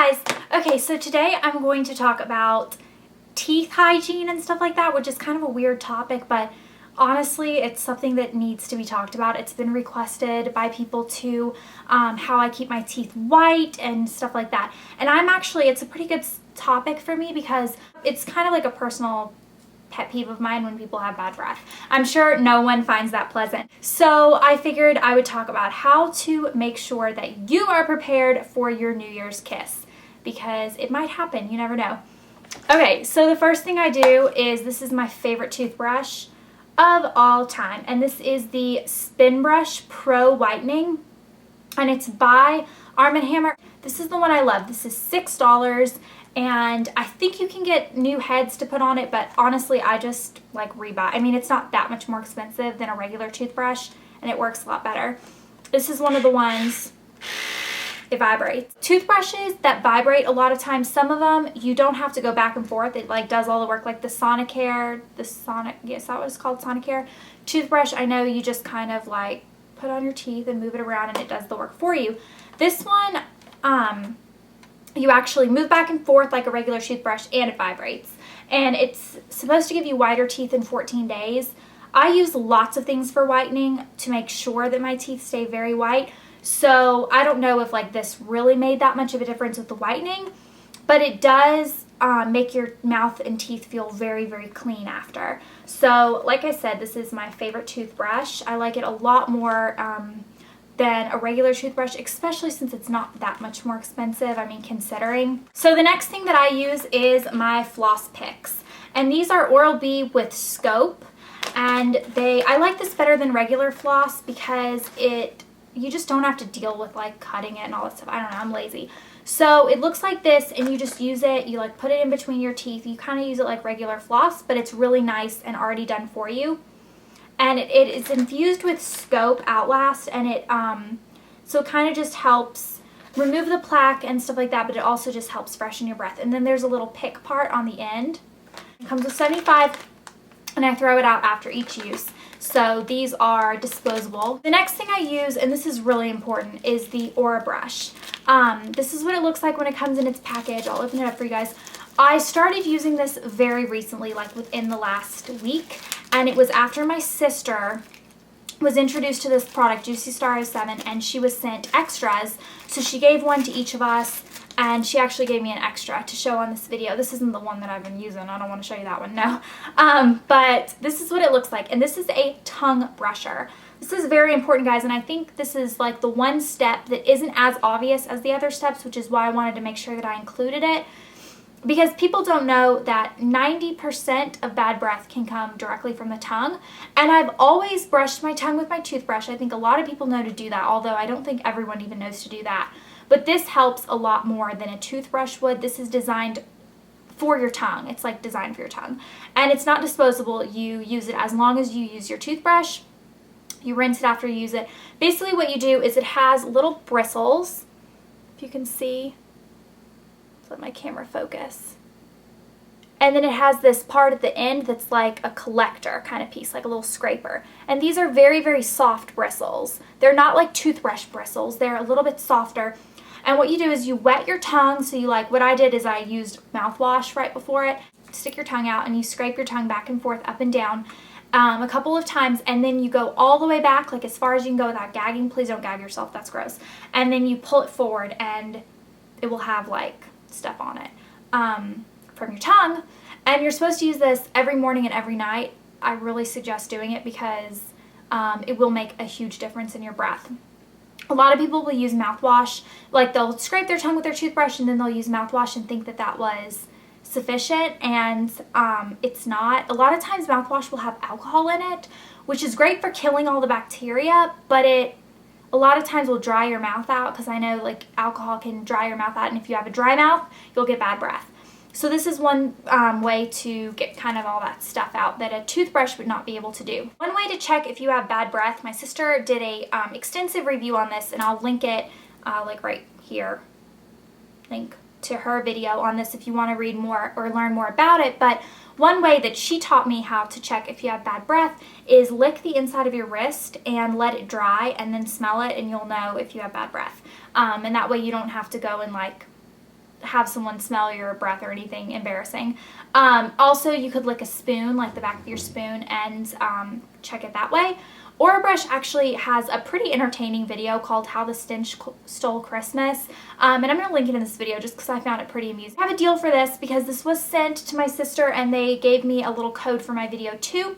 guys! Okay, so today I'm going to talk about teeth hygiene and stuff like that, which is kind of a weird topic, but honestly, it's something that needs to be talked about. It's been requested by people too, how I keep my teeth white and stuff like that. And it's a pretty good topic for me because it's kind of like a personal pet peeve of mine when people have bad breath. I'm sure no one finds that pleasant. So I figured I would talk about how to make sure that you are prepared for your New Year's kiss, because it might happen, you never know. Okay, so the first thing I do is, this is my favorite toothbrush of all time, and this is the Spinbrush Pro Whitening, and it's by Arm & Hammer. This is the one I love. This is $6, and I think you can get new heads to put on it, but honestly, I just like rebuy. I mean, it's not that much more expensive than a regular toothbrush, and it works a lot better. This is one of the ones, it vibrates. Toothbrushes that vibrate, a lot of times, some of them, you don't have to go back and forth. It like does all the work, like the Sonicare, yes, that was called Sonicare toothbrush. I know you just kind of like put on your teeth and move it around and it does the work for you. This one, you actually move back and forth like a regular toothbrush and it vibrates. And it's supposed to give you whiter teeth in 14 days. I use lots of things for whitening to make sure that my teeth stay very white. So I don't know if like this really made that much of a difference with the whitening, but it does make your mouth and teeth feel very, very clean after. So like I said, this is my favorite toothbrush. I like it a lot more than a regular toothbrush, especially since it's not that much more expensive, I mean, considering. So the next thing that I use is my floss picks. And these are Oral-B with scope. And I like this better than regular floss because you just don't have to deal with like cutting it and all that stuff. I don't know, I'm lazy. So it looks like this, and you just use it, you like put it in between your teeth. You kind of use it like regular floss, but it's really nice and already done for you. And it is infused with scope Outlast, and so it kind of just helps remove the plaque and stuff like that, but it also just helps freshen your breath. And then there's a little pick part on the end. It comes with 75, and I throw it out after each use. So these are disposable. The next thing I use, and this is really important, is the Orabrush. This is what it looks like when it comes in its package. I'll open it up for you guys. I started using this very recently, like within the last week, and it was after my sister was introduced to this product, Juicy Star 07, and she was sent extras. So she gave one to each of us, and she actually gave me an extra to show on this video. This isn't the one that I've been using. I don't want to show you that one, no. But this is what it looks like, and this is a tongue brusher. This is very important, guys, and I think this is like the one step that isn't as obvious as the other steps, which is why I wanted to make sure that I included it. Because people don't know that 90% of bad breath can come directly from the tongue. And I've always brushed my tongue with my toothbrush. I think a lot of people know to do that, although I don't think everyone even knows to do that. But this helps a lot more than a toothbrush would. This is designed for your tongue. It's like designed for your tongue. And it's not disposable. You use it as long as you use your toothbrush. You rinse it after you use it. Basically what you do is it has little bristles, if you can see. Let my camera focus. And then it has this part at the end that's like a collector kind of piece, like a little scraper. And these are very, very soft bristles. They're not like toothbrush bristles. They're a little bit softer. And what you do is you wet your tongue. So you what I did is I used mouthwash right before it. Stick your tongue out and you scrape your tongue back and forth, up and down a couple of times. And then you go all the way back, like as far as you can go without gagging. Please don't gag yourself. That's gross. And then you pull it forward and it will have like stuff on it from your tongue, and you're supposed to use this every morning and every night. I really suggest doing it because it will make a huge difference in your breath. A lot of people will use mouthwash, like they'll scrape their tongue with their toothbrush and then they'll use mouthwash and think that that was sufficient, and it's not. A lot of times mouthwash will have alcohol in it, which is great for killing all the bacteria, but a lot of times will dry your mouth out, because I know like alcohol can dry your mouth out, and if you have a dry mouth, you'll get bad breath. So this is one way to get kind of all that stuff out that a toothbrush would not be able to do. One way to check if you have bad breath, my sister did a extensive review on this, and I'll link it like right here, link to her video on this if you want to read more or learn more about it. But one way that she taught me how to check if you have bad breath is lick the inside of your wrist and let it dry and then smell it, and you'll know if you have bad breath. And that way you don't have to go and like have someone smell your breath or anything embarrassing. Also, you could lick a spoon, like the back of your spoon, and check it that way. Orabrush actually has a pretty entertaining video called How the Stentch Stole Christmas, and I'm going to link it in this video just because I found it pretty amusing. I have a deal for this because this was sent to my sister and they gave me a little code for my video too.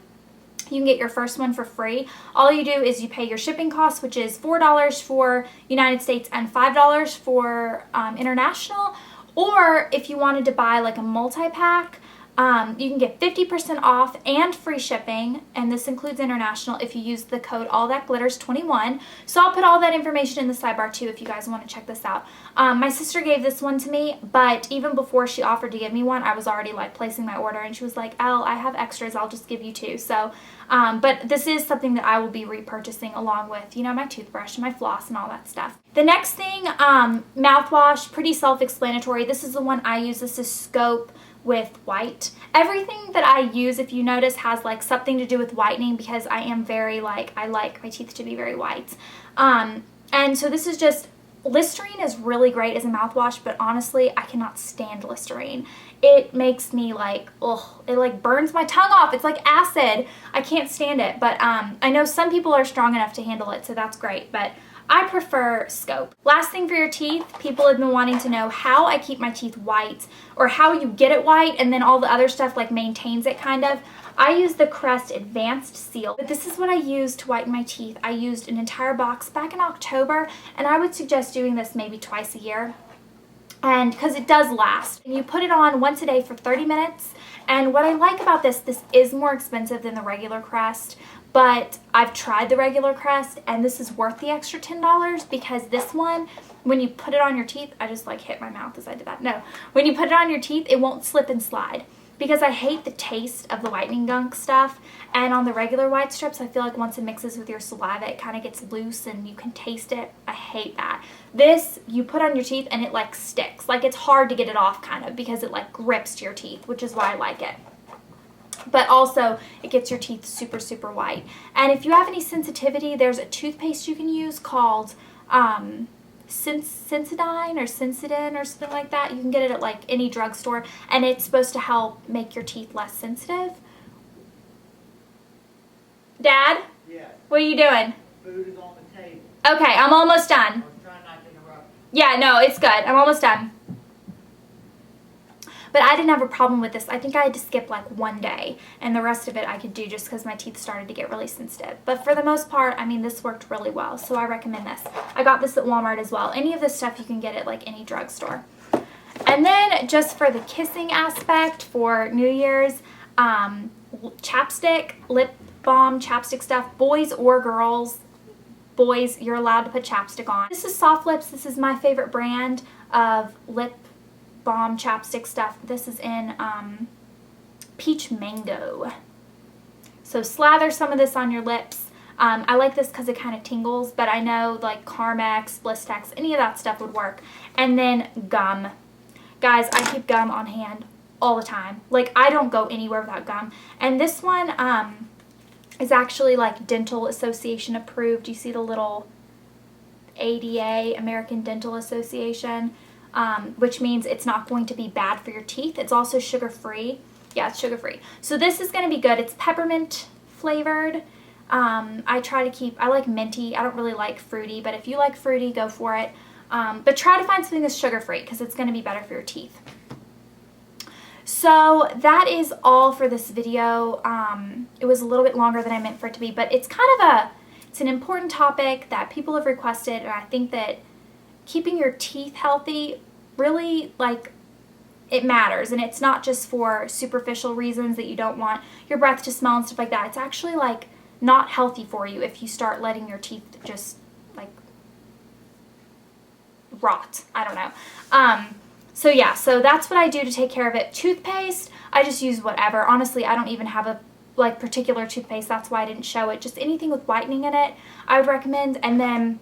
You can get your first one for free. All you do is you pay your shipping costs, which is $4 for United States and $5 for international. Or if you wanted to buy like a multi-pack, you can get 50% off and free shipping, and this includes international if you use the code AllThatGlitters21. So I'll put all that information in the sidebar too if you guys want to check this out. My sister gave this one to me, but even before she offered to give me one, I was already like placing my order, and she was like, Elle, I have extras, I'll just give you two. So, but this is something that I will be repurchasing along with, you know, my toothbrush and my floss and all that stuff. The next thing, mouthwash, pretty self-explanatory. This is the one I use. This is Scope with white. Everything that I use, if you notice, has like something to do with whitening because I am very like, I like my teeth to be very white. And so this is just, Listerine is really great as a mouthwash, but honestly, I cannot stand Listerine. It makes me like, ugh, it like burns my tongue off. It's like acid. I can't stand it, but I know some people are strong enough to handle it, so that's great, but I prefer Scope. Last thing for your teeth, people have been wanting to know how I keep my teeth white or how you get it white and then all the other stuff like maintains it kind of. I use the Crest Advanced Seal, but this is what I use to whiten my teeth. I used an entire box back in October, and I would suggest doing this maybe twice a year. And because it does last. And you put it on once a day for 30 minutes. And what I like about this is more expensive than the regular Crest, but I've tried the regular Crest and this is worth the extra $10 because this one, when you put it on your teeth, I just like hit my mouth as I did that. No, when you put it on your teeth, it won't slip and slide. Because I hate the taste of the whitening gunk stuff, and on the regular white strips, I feel like once it mixes with your saliva, it kind of gets loose and you can taste it. I hate that. This, you put on your teeth and it like sticks. Like it's hard to get it off kind of because it like grips to your teeth, which is why I like it. But also, it gets your teeth super, super white. And if you have any sensitivity, there's a toothpaste you can use called Sensodyne or Sensodyne or something like that. You can get it at like any drugstore, and it's supposed to help make your teeth less sensitive. Dad? Yes. What are you doing? Food is on the table. Okay, I'm almost done. I was trying not to interrupt. Yeah, no, it's good. I'm almost done. But I didn't have a problem with this. I think I had to skip like one day, and the rest of it I could do just because my teeth started to get really sensitive. But for the most part, I mean, this worked really well, so I recommend this. I got this at Walmart as well. Any of this stuff you can get at like any drugstore. And then just for the kissing aspect for New Year's, chapstick, lip balm, chapstick stuff, boys or girls. Boys, you're allowed to put chapstick on. This is Soft Lips. This is my favorite brand of lip balm chapstick stuff. This is in Peach Mango. So slather some of this on your lips. I like this because it kind of tingles, but I know like Carmex, Blistex, any of that stuff would work. And then gum. Guys, I keep gum on hand all the time. Like I don't go anywhere without gum. And this one is actually like Dental Association approved. You see the little ADA, American Dental Association. Which means it's not going to be bad for your teeth. It's also sugar-free. Yeah, it's sugar-free. So this is going to be good. It's peppermint flavored. I like minty. I don't really like fruity, but if you like fruity, go for it. But try to find something that's sugar-free because it's going to be better for your teeth. So that is all for this video. It was a little bit longer than I meant for it to be, but it's kind of it's an important topic that people have requested, and I think that keeping your teeth healthy really, like, it matters, and it's not just for superficial reasons that you don't want your breath to smell and stuff like that. It's actually like not healthy for you if you start letting your teeth just like rot. I don't know. So yeah, so that's what I do to take care of it. Toothpaste, I just use whatever. Honestly, I don't even have a like particular toothpaste. That's why I didn't show it. Just anything with whitening in it, I would recommend. And then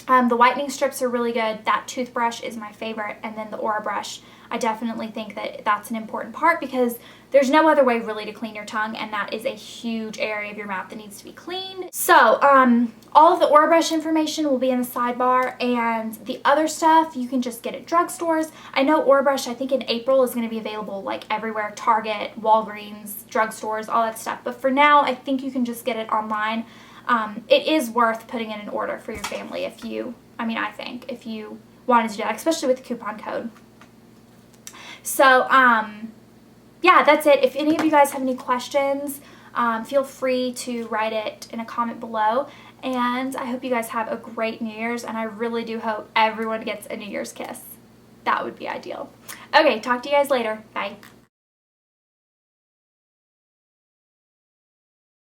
The whitening strips are really good. That toothbrush is my favorite. And then the Orabrush, I definitely think that that's an important part because there's no other way really to clean your tongue, and that is a huge area of your mouth that needs to be cleaned. So all of the Orabrush information will be in the sidebar, and the other stuff you can just get at drugstores. I know Orabrush, I think in April, is going to be available like everywhere, Target, Walgreens, drugstores, all that stuff. But for now, I think you can just get it online. It is worth putting in an order for your family if you wanted to do that, especially with the coupon code. So, yeah, that's it. If any of you guys have any questions, feel free to write it in a comment below. And I hope you guys have a great New Year's, and I really do hope everyone gets a New Year's kiss. That would be ideal. Okay, talk to you guys later. Bye.